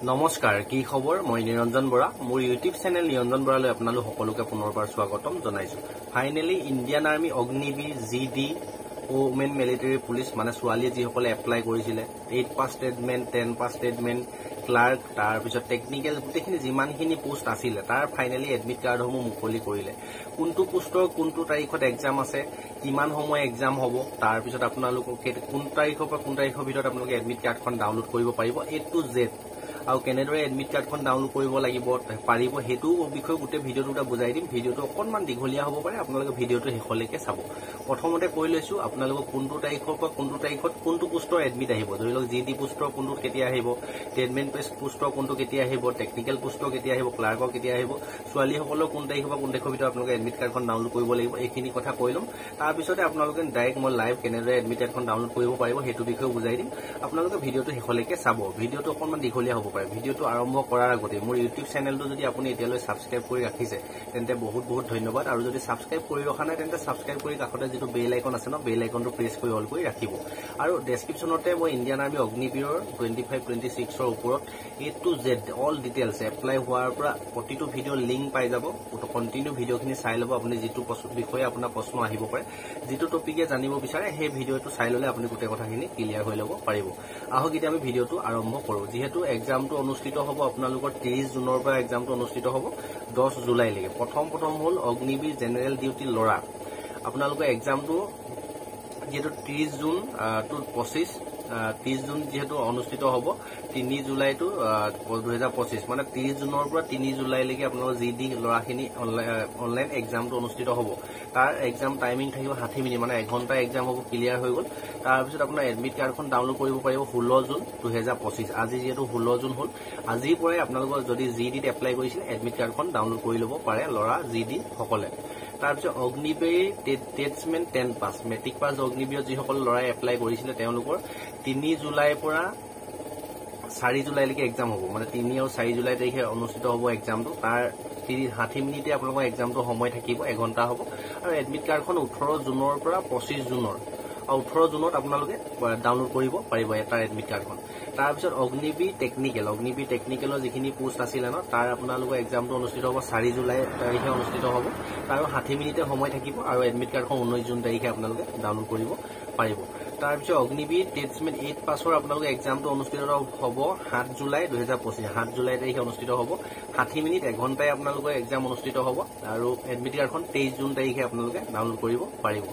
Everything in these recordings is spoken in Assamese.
নমস্কাৰ কি খবৰ মই নিৰঞ্জন বৰা মোৰ ইউটিউব চেনেল নিৰঞ্জন বৰালৈ আপোনালোক সকলোকে পুনৰবাৰ স্বাগতম জনাইছো finally Indian army Agniveer GD women military police মানে ছোৱালীয়ে যিসকলে এপ্লাই কৰিছিলে 8 pass statement 10 pass statement clerk তাৰ পিছত টেকনিক্যাল গোটেইখিনি যিমানখিনি পোষ্ট আছিল তাৰ ফাইনালি এডমিট কাৰ্ডসমূহ মুকলি কৰিলে কোনটো পোষ্টৰ কোনটো তাৰিখত এক্সাম আছে কিমান সময় এক্সাম হ'ব তাৰ পিছত আপোনালোক কোন তাৰিখৰ পৰা কোন তাৰিখৰ ভিতৰত আপোনালোকে এডমিট কাৰ্ডখন ডাউনলোড কৰিব পাৰিব A to Z আৰু কেনেদৰে এডমিট কাৰ্ডখন ডাউনলোড কৰিব লাগিব পাৰিব হেতু বিষয় গোটে ভিডিওটো বুজাই দিম ভিডিওটো অকনমান দীঘলীয়া হ'ব পাৰে আপোনালোকে ভিডিওটো শেষলৈকে চাব প্ৰথমতে কৈ লৈছো আপোনালোক কোনটো তাৰিখৰ পৰা কোনটো তাৰিখত কোনটো পোষ্টৰ এডমিট আহিব ধৰিলক জিডি পোষ্টৰ কোনটো কেতিয়া আহিব ষ্টেটমেন্ট পোষ্টৰ কোনটো কেতিয়া আহিব টেকনিক্যাল পোষ্টৰ কেতিয়া আহিব ক্লাৰ্কৰ কেতিয়া আহিব ছোৱালীসকলৰ কোন তাৰিখৰ পৰা কোন তাৰিখৰ ভিতৰত আপোনালোকে এডমিট কাৰ্ডখন ডাউনলোড কৰিব লাগিব এইখিনি কথা কৈ লম তাৰ পিছতে আপোনালোকে ডাইৰেক্ট মই লাইভ কেনেদৰে এডমিট কাৰ্ডখন ডাউনলোড কৰিব পাৰিব হেতু বিষয় বুজাই দিম আপোনালোকে ভিডিওটো শেষলৈকে চাব ভিডিওটো অকনমান দীঘলীয়া হ'ব ভিডিওটো আৰম্ভ কৰাৰ আগতে মোৰ ইউটিউব চেনেলটো যদি আপুনি এতিয়ালৈ সাবস্ক্ৰাইব কৰি ৰাখিছে তেন্তে বহুত বহুত ধন্যবাদ আৰু যদি সাবস্ক্ৰাইব কৰি ৰখা নাই তেন্তে সাবস্ক্ৰাইব কৰি কাষতে যেটো বেল আইকন আছে ন বেল আইকনটো প্ৰেছ কৰি অল কৰি ৰাখিব আৰু ডেসক্ৰিপচনতে মই ইণ্ডিয়ান আৰ্মি অগ্নিবীৰৰ 25-26 ৰ ওপৰত A to Z all details apply হোৱাৰ পৰা প্ৰতিটো ভিডিও লিংক পাই যাব তো কন্টিনিউ ভিডিওখিনি চাই ল'ব আপুনি যেটো বিষয়ে আপোনাৰ প্ৰশ্ন আহিব পাৰে যেটো টপিকে জানিব বিচাৰে সেই ভিডিওটো চাই ল'লে আপুনি গোটেই কথাখিনি ক্লিয়াৰ হৈ ল'ব পাৰিব আহক এতিয়া আমি ভিডিওটো আৰম্ভ কৰো যেহেতু এক্সামটো অনুষ্ঠিত হ'ব আপোনালোকৰ 30 জুনৰ পৰা এক্সামটো অনুষ্ঠিত হ'ব 10 জুলাইলৈকে প্ৰথম হ'ল অগ্নিবীৰ জেনেৰেল ডিউটি লৰা আপোনালোকৰ এক্সামটো যেটো 30 জুন টু 30 জুন যেহেতু অনুষ্ঠিত হ'ব 3 জুলাই টু 2025 মানে 30 জুনৰ পৰা 3 জুলাইলৈকে আপোনালোকৰ জিডি লৰাখিনি অনলাইন এক্সামটো অনুষ্ঠিত হ'ব তাৰ এক্সাম টাইমিং থাকিব 60 মিনিট মানে 1 ঘণ্টা এক্সাম হ'ব ক্লিয়াৰ হৈ গ'ল তাৰ পিছত আপোনাৰ এডমিট কাৰ্ডখন ডাউনলোড কৰিব পাৰিব 16 জুন 2025 আজি যেহেতু 16 জুন হ'ল আজিৰ পৰাই আপোনালোকৰ যদি জিডিত এপ্লাই কৰিছিল এডমিট কাৰ্ডখন ডাউনলোড কৰি ল'ব পাৰে লৰা জিডি সকলে তাৰপিছত Agniveer statement 10 pass matric pass Agniveer যিসকল লৰাই এপ্লাই কৰিছিল তেওঁলোকৰ 3 জুলাইৰ পৰা 4 জুলাইলৈকে এক্সাম হ'ব মানে 3 আৰু 4 জুলাই তাৰিখে অনুষ্ঠিত হ'ব এক্সামটো তাৰ 60 মিনিটে আপোনালোকৰ এক্সামটো সময় থাকিব 1 ঘণ্টা হ'ব আৰু এডমিট কাৰ্ডখন 18 জুনৰ পৰা 25 জুনৰ 18 জুনত আপোনালোকে ডাউনলোড কৰিব পাৰিব এটা এডমিট কাৰ্ডখন তাৰ পিছত অগ্নিবীৰ টেকনিক্যালৰ যিখিনি পোষ্ট আছিল ন তাৰ আপোনালোকৰ এক্সামটো অনুষ্ঠিত হ'ব 4 জুলাই তাৰিখে অনুষ্ঠিত হ'ব তাৰ 60 মিনিটে সময় থাকিব আৰু এডমিট কাৰ্ডখন 19 জুন তাৰিখে আপোনালোকে ডাউনলোড কৰিব পাৰিব তাৰ পিছত অগ্নিবীৰ টেটমেন্ট 8 পাছৰ আপোনালোকৰ এক্সামটো অনুষ্ঠিত হ'ব 7 জুলাই 2025 7 জুলাই তাৰিখে অনুষ্ঠিত হ'ব 60 মিনিট 1 ঘণ্টাই আপোনালোকৰ এক্সাম অনুষ্ঠিত হ'ব আৰু এডমিট কাৰ্ডখন 23 জুন তাৰিখে আপোনালোকে ডাউনলোড কৰিব পাৰিব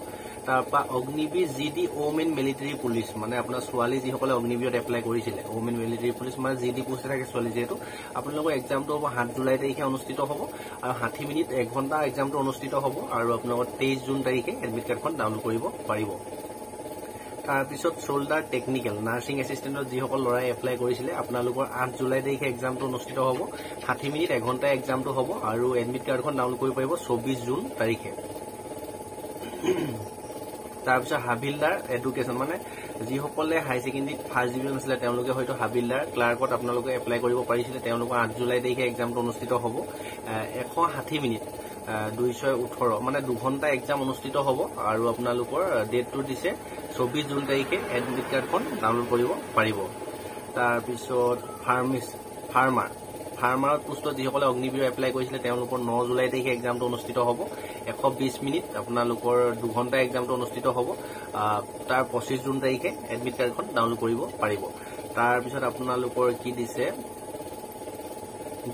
তাৰপা Agniveer GD women military police মানে আপোনাৰ ছোৱালী যিসকলে অগ্নিবীৰত এপ্লাই কৰিছিলে ওমেন মিলিটাৰী পুলিচ মানে জিডি পোষ্ট থাকে ছোৱালী যেহেতু আপোনালোকৰ এক্সামটো হ'ব 7 জুলাই তাৰিখে অনুষ্ঠিত হ'ব আৰু 60 মিনিট 1 ঘণ্টা এক্সামটো অনুষ্ঠিত হ'ব আৰু আপোনালোকৰ 23 জুন তাৰিখে এডমিট কাৰ্ডখন ডাউনলোড কৰিব পাৰিব তাৰ পিছত শোল্ডাৰ টেকনিক্যাল নাৰ্ছিং এসিস্টেন্টৰ যিসকল লৰাই এপ্লাই কৰিছিলে আপোনালোকৰ 8 জুলাই তাৰিখে এক্সামটো অনুষ্ঠিত হ'ব 60 মিনিট 1 ঘণ্টা এক্সামটো হ'ব আৰু এডমিট কাৰ্ডখন ডাউনলোড কৰিব পাৰিব 24 জুন তাৰিখে তাৰপিছত হাবিলদাৰ এডুকেশ্যন মানে যিসকলে হাই সেকেন্ডাৰী ফাৰ্ষ্ট ডিভিজন আছিলে তেওঁলোকে হয়তো হাবিলদাৰ ক্লাৰ্কত আপোনালোকে এপ্লাই কৰিব পাৰিছিলে তেওঁলোকৰ 8 জুলাই তাৰিখে এক্সামটো অনুষ্ঠিত হ'ব 160 মিনিট 218 মানে 2 ঘণ্টা এক্সাম অনুষ্ঠিত হ'ব আৰু আপোনালোকৰ ডেটটো দিছে 24 জুন তাৰিখে এডমিট কাৰ্ডখন ডাউনলোড কৰিব পাৰিব তাৰপিছত ফাৰ্মাৰ পোষ্টত যিসকলে অগ্নিবীৰ এপ্লাই কৰিছিলে তেওঁলোকৰ 9 জুলাই তাৰিখে এক্সামটো অনুষ্ঠিত হ'ব 120 মিনিট আপোনালোকৰ 2 ঘণ্টা এক্সামটো অনুষ্ঠিত হ'ব তাৰ 25 জুন তাৰিখে এডমিট কাৰ্ডখন ডাউনলোড কৰিব পাৰিব তাৰ পিছত আপোনালোকৰ কি দিছে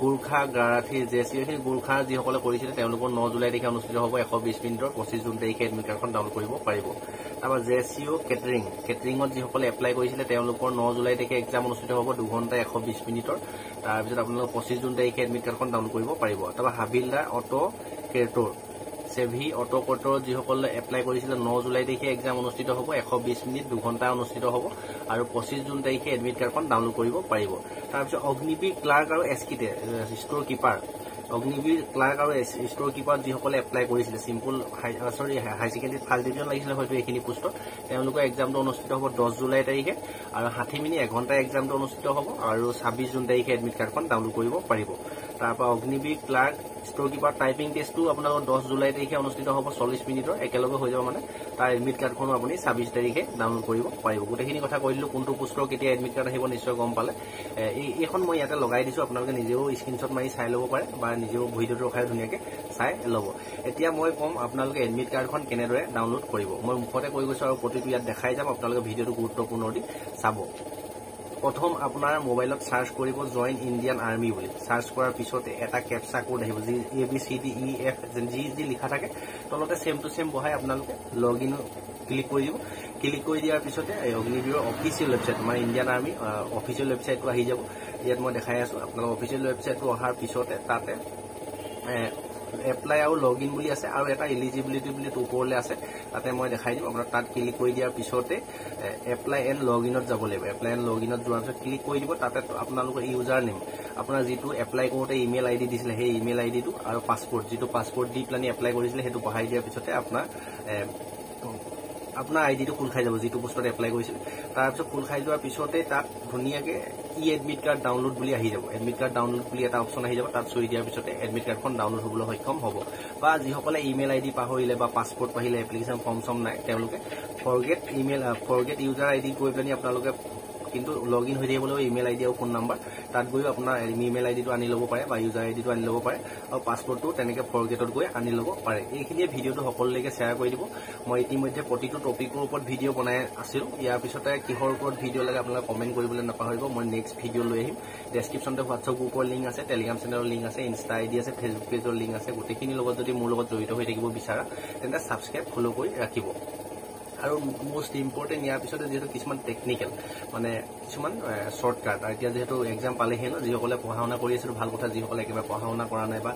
গুৰখা গাৰাথী জেচিএফ গুৰখা যিসকলে কৰিছিলে তেওঁলোকৰ 9 জুলাই তাৰিখে অনুষ্ঠিত হ'ব 120 মিনিটৰ 25 জুন তাৰিখে এডমিট কাৰ্ডখন ডাউনলোড কৰিব পাৰিব তাৰপৰা জেচিও কেটাৰিঙত যিসকলে এপ্লাই কৰিছিলে তেওঁলোকৰ 9 জুলাই তাৰিখে এক্সাম অনুষ্ঠিত হ'ব 2 ঘণ্টা 120 মিনিটৰ তাৰপিছত আপোনালোকৰ 25 জুন তাৰিখে এডমিট কাৰ্ডখন ডাউনলোড কৰিব পাৰিব তাৰপৰা হাবিলদাৰ অটো কেৰটৰ সেভি অটো কটৰ যিসকলে এপ্লাই কৰিছিলে 9 জুলাই তাৰিখে এক্সাম অনুষ্ঠিত হ'ব 120 মিনিট 2 ঘণ্টা অনুষ্ঠিত হ'ব আৰু 25 জুন তাৰিখে এডমিট কাৰ্ডখন ডাউনলোড কৰিব পাৰিব তাৰপিছত অগ্নিবীৰ ক্লাৰ্ক আৰু এছকিটে ষ্ট'ৰ কিপাৰ অগ্নিবীৰ ক্লাৰ্ক আৰু ষ্ট'ৰ কিপাৰ যিসকলে এপ্লাই কৰিছিলে সিম্পল হাই সেকেন্ডাৰী ফাৰ্ষ্ট ডিভিজন লাগিছিলে হয়তো এইখিনি পোষ্টত তেওঁলোকৰ এক্সামটো অনুষ্ঠিত হ'ব 10 জুলাই তাৰিখে আৰু 60 মিনিট 1 ঘণ্টা এক্সামটো অনুষ্ঠিত হ'ব আৰু 26 জুন তাৰিখে এডমিট কাৰ্ডখন ডাউনলোড কৰিব পাৰিব তাৰপৰা Agniveer clerk store keeper typing টেষ্টটো আপোনালোকৰ 10 জুলাই তাৰিখে অনুষ্ঠিত হ'ব 40 মিনিটৰ একেলগে হৈ যাব মানে তাৰ এডমিট কাৰ্ডখনো আপুনি 26 তাৰিখে ডাউনলোড কৰিব পাৰিব গোটেইখিনি কথা কৈ দিলোঁ কোনটো পোষ্টৰ কেতিয়া এডমিট কাৰ্ড আহিব নিশ্চয় গম পালে এইখন মই ইয়াতে লগাই দিছোঁ আপোনালোকে নিজেও স্ক্ৰীনশ্বট মাৰি চাই ল'ব পাৰে বা নিজেও ভিডিঅ'টো ৰখাই ধুনীয়াকৈ চাই ল'ব এতিয়া মই ক'ম আপোনালোকে এডমিট কাৰ্ডখন কেনেদৰে ডাউনলোড কৰিব মই মুখতে কৈ গৈছোঁ আৰু প্ৰতিটো ইয়াত দেখাই যাম আপোনালোকে ভিডিঅ'টো গুৰুত্বপূৰ্ণ দি চাব প্ৰথম আপোনাৰ মোবাইলত সাৰ্চ কৰিব জয়েন ইণ্ডিয়ান আৰ্মি বুলি সাৰ্চ কৰাৰ পিছতে এটা কেপচা কোড আহিব যি ABCDEF যি লিখা থাকে তলতে সেম টু সেম বহাই আপোনালোকে লগইন ক্লিক কৰি দিব ক্লিক কৰি দিয়াৰ পিছতে অগ্নিবীৰৰ অফিচিয়েল ৱেবছাইট আমাৰ ইণ্ডিয়ান আৰ্মি অফিচিয়েল ৱেবছাইটটো আহি যাব ইয়াত মই দেখাই আছোঁ আপোনালোকৰ অফিচিয়েল ৱেবছাইটটো অহাৰ পিছতে তাতে এপ্লাই আৰু লগইন বুলি আছে আৰু এটা এলিজিবিলিটি বুলি ওপৰলৈ আছে তাতে মই দেখাই দিম আপোনাক তাত ক্লিক কৰি দিয়াৰ পিছতে এপ্লাই এণ্ড লগইনত যাব লাগিব এপ্লাই এণ্ড লগইনত যোৱাৰ পিছত ক্লিক কৰি দিব তাতে আপোনালোকৰ ইউজাৰ নেম আপোনাৰ যিটো এপ্লাই কৰোঁতে ইমেইল আইডি দিছিলে সেই ইমেইল আইডিটো আৰু পাছপৰ্ট যিটো পাছপৰ্ট দি পেলাই এপ্লাই কৰিছিলে সেইটো বহাই দিয়াৰ পিছতে আপোনাৰ আইডিটো খোল খাই যাব যিটো পোষ্টত এপ্লাই কৰিছিল তাৰপিছত খোল খাই যোৱাৰ পিছতে তাত ধুনীয়াকৈ এডমিট কাৰ্ড ডাউনলোড বুলি আহি যাব এডমিট কাৰ্ড ডাউনলোড বুলি এটা অপশ্যন আহি যাব তাত চুই দিয়াৰ পিছতে এডমিট কাৰ্ডখন ডাউনলোড হ'বলৈ সক্ষম হ'ব বা যিসকলে ইমেইল আইডি পাহৰিলে বা পাছপৰ্ট পাহিলে এপ্লিকেশ্যন ফৰ্ম চম নাই তেওঁলোকে ফৰগেট ইউজাৰ আইডি গৈ পেলাই আপোনালোকে কিন্তু লগইন হৈ থাকিবলৈ ইমেইল আইডি আৰু ফোন নাম্বাৰ তাত গৈ আপোনাৰ ইমেইল আইডিটো আনি ল'ব পাৰে বা ইউজাৰ আইডিটো আনি ল'ব পাৰে আৰু পাছপৰ্টটো তেনেকৈ ফৰগেটত গৈ আনি ল'ব পাৰে এইখিনিয়ে ভিডিঅ'টো সকলোলৈকে শ্বেয়াৰ কৰি দিব মই ইতিমধ্যে প্ৰতিটো টপিকৰ ওপৰত ভিডিঅ' বনাই আছিলোঁ ইয়াৰ পিছতে কিহৰ ওপৰত ভিডিঅ' লাগে আপোনালোকে কমেণ্ট কৰিবলৈ নাপাহৰিব মই নেক্সট ভিডিঅ' লৈ আহিম ডেছক্ৰিপশ্যনতে হোৱাটছআপ গ্ৰুপৰ লিংক আছে টেলিগ্ৰাম চেনেলৰ লিংক আছে ইনষ্টা আইডি আছে ফেচবুক পেজৰ লিংক আছে গোটেইখিনিৰ লগত যদি মোৰ লগত জড়িত হৈ থাকিব বিচাৰা তেন্তে ছাবস্ক্ৰাইব ফ'ল' কৰি ৰাখিব আৰু মোষ্ট ইম্পৰ্টেণ্ট ইয়াৰ পিছতে যিহেতু কিছুমান টেকনিকেল মানে কিছুমান শ্বৰ্টকাট আৰু এতিয়া যিহেতু এক্সাম পালেহে ন যিসকলে পঢ়া শুনা কৰি আছিলোঁ ভাল কথা যিসকলে একেবাৰে পঢ়া শুনা কৰা নাই বা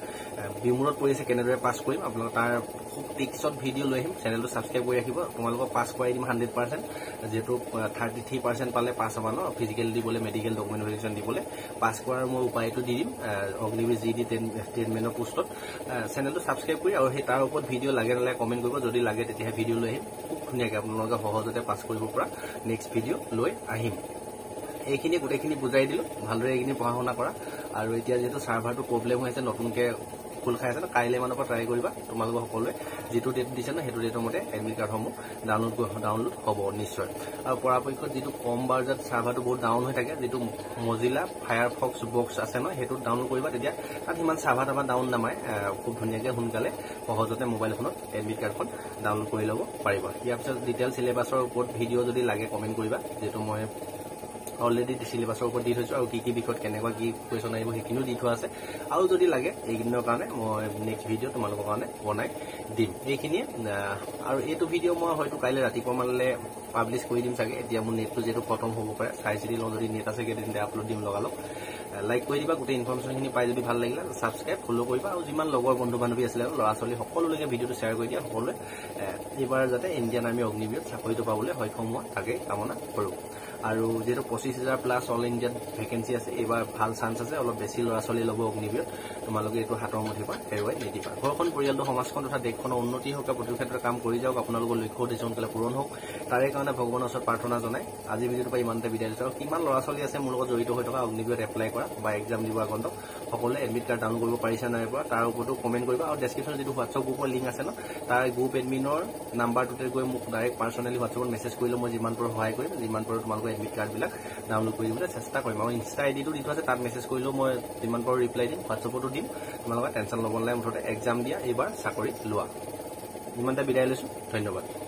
বিমূৰত পৰিছে কেনেদৰে পাছ কৰিম আপোনালোকৰ তাৰ খুব টিক্সত ভিডিঅ' লৈ আহিম চেনেলটো ছাবস্ক্ৰাইব কৰি ৰাখিব তোমালোকক পাছ কৰাই দিম 100% যিহেতু 33% পালে পাছ হ'ব ন ফিজিকেল দিবলৈ মেডিকেল ডকুমেণ্ট ভেৰিফিকেশ্যন দিবলৈ পাছ কৰাৰ মই উপায়টো দি দিম অগ্নিবীৰ GD 10 পোষ্টত চেনেলটো ছাবস্ক্ৰাইব কৰি আৰু সেই তাৰ ওপৰত ভিডিঅ' লাগে নালাগে কমেণ্ট কৰিব যদি লাগে তেতিয়াহে ভিডিঅ' লৈ আহিম খুব ধুনীয়াকৈ আপোনালোকে সহজতে পাছ কৰিব পৰা নেক্সট ভিডিঅ' লৈ আহিম এইখিনি গোটেইখিনি বুজাই দিলোঁ ভালদৰে এইখিনি পঢ়া শুনা কৰা আৰু এতিয়া যিহেতু ছাৰ্ভাৰটো প্ৰব্লেম হৈ আছে নতুনকৈ খোল খাই আছে ন কাইলৈ মানৰ পৰা ট্ৰাই কৰিবা তোমালোকে সকলোৱে যিটো ডেট দিছে ন সেইটো ডেটৰ মতে এডমিট কাৰ্ডসমূহ ডাউনলোড হ'ব নিশ্চয় আৰু পৰাপক্ষত যিটো কম বাজেট ছাৰ্ভাৰটো বহুত ডাউন হৈ থাকে যিটো মজিলা ফায়াৰফক্স বক্স আছে ন সেইটো ডাউনলোড কৰিবা তেতিয়া তাত সিমান ছাৰ্ভাৰ ডাউন নামায় খুব ধুনীয়াকৈ সোনকালে সহজতে মোবাইল ফোনত এডমিট কাৰ্ডখন ডাউনলোড কৰি ল'ব পাৰিবা ইয়াৰ পিছত ডিটেইল চিলেবাছৰ ওপৰত ভিডিঅ' যদি লাগে কমেণ্ট কৰিবা যিহেতু মই অলৰেডি চিলেবাছৰ ওপৰত দি থৈছোঁ আৰু কি বিষয়ত কেনেকুৱা কি কুৱেশ্যন আহিব সেইখিনিও দি থোৱা আছে আৰু যদি লাগে এইকেইদিনৰ কাৰণে মই নেক্সট ভিডিঅ' তোমালোকৰ কাৰণে বনাই দিম এইখিনিয়ে আৰু এইটো ভিডিঅ' মই হয়তো কাইলৈ ৰাতিপুৱা মানলৈ পাব্লিছ কৰি দিম চাগে এতিয়া মোৰ নেটটো যিহেতু খতম হ'ব পাৰে চাই চিতি লওঁ যদি নেট আছে তেন্তে আপলোড দিম লগালগ লাইক কৰি দিবা গোটেই ইনফৰমেশ্যনখিনি পাই যদি ভাল লাগিলে ছাবস্ক্ৰাইব ফ'ল' কৰিবা আৰু যিমান লগৰ বন্ধু বান্ধৱী আছিলে ল'ৰা ছোৱালী সকলোলৈকে ভিডিঅ'টো শ্বেয়াৰ কৰি দিয়া সকলোৱে এইবাৰ যাতে ইণ্ডিয়ান আৰ্মি অগ্নিবীৰত চাকৰিটো পাবলৈ সক্ষম হোৱা তাকেই কামনা কৰোঁ আৰু যিহেতু 25,000 প্লাছ অল ইণ্ডিয়াত ভেকেঞ্চি আছে এইবাৰ ভাল চান্স আছে অলপ বেছি ল'ৰা ছোৱালী ল'ব অগ্নিবীৰত তোমালোকে এইটো হাতৰ মুঠিৰ পৰা হেৰুৱাই নিদিবা ঘৰখন পৰিয়ালটো সমাজখন তথা দেশখনৰ উন্নতি হওক প্ৰতিটো ক্ষেত্ৰত কাম কৰি যাওক আপোনালোকৰ লক্ষ্য উদ্দেশ্য সোনকালে পূৰণ হওক তাৰে কাৰণে ভগৱানৰ ওচৰত প্ৰাৰ্থনা জনাই আজি ভিডিঅ'টোৰ পৰা ইমানতে বিদায় দিছোঁ আৰু কিমান ল'ৰা ছোৱালী আছে মোৰ লগত জড়িত হৈ থকা অগ্নিবীৰত এপ্লাই কৰা বা এক্সাম দিব আগন্তক সকলোৱে এডমিট কাৰ্ড ডাউনলোড কৰিব পাৰিছে নাই পৰা তাৰ ওপৰতো কমেণ্ট কৰিবা আৰু ডেছক্ৰিপশ্যনত যিটো হোৱাটছআপ গ্ৰুপৰ লিংক আছে ন তাৰ গ্ৰুপ এডমিনৰ নাম্বাৰটোতে গৈ মোক ডাইৰেক্ট পাৰ্চনেলি হোৱাটছআপত মেছেজ কৰিলে মই যিমান পাৰোঁ সহায় কৰিম যিমান পাৰোঁ তোমালোকৰ এডমিট কাৰ্ডবিলাক ডাউনলোড কৰি দিবলৈ চেষ্টা কৰিম আৰু ইনষ্টা আইডিটো দি থোৱা আছে তাত মেছেজ কৰিলেও মই যিমান পাৰোঁ ৰিপ্লাই দিম হোৱাটছআপতো দিম তোমালোকে টেনশ্যন ল'ব নালাগে মুঠতে এক্সাম দিয়া এইবাৰ চাকৰি লোৱা ইমানতে বিদায় লৈছোঁ ধন্যবাদ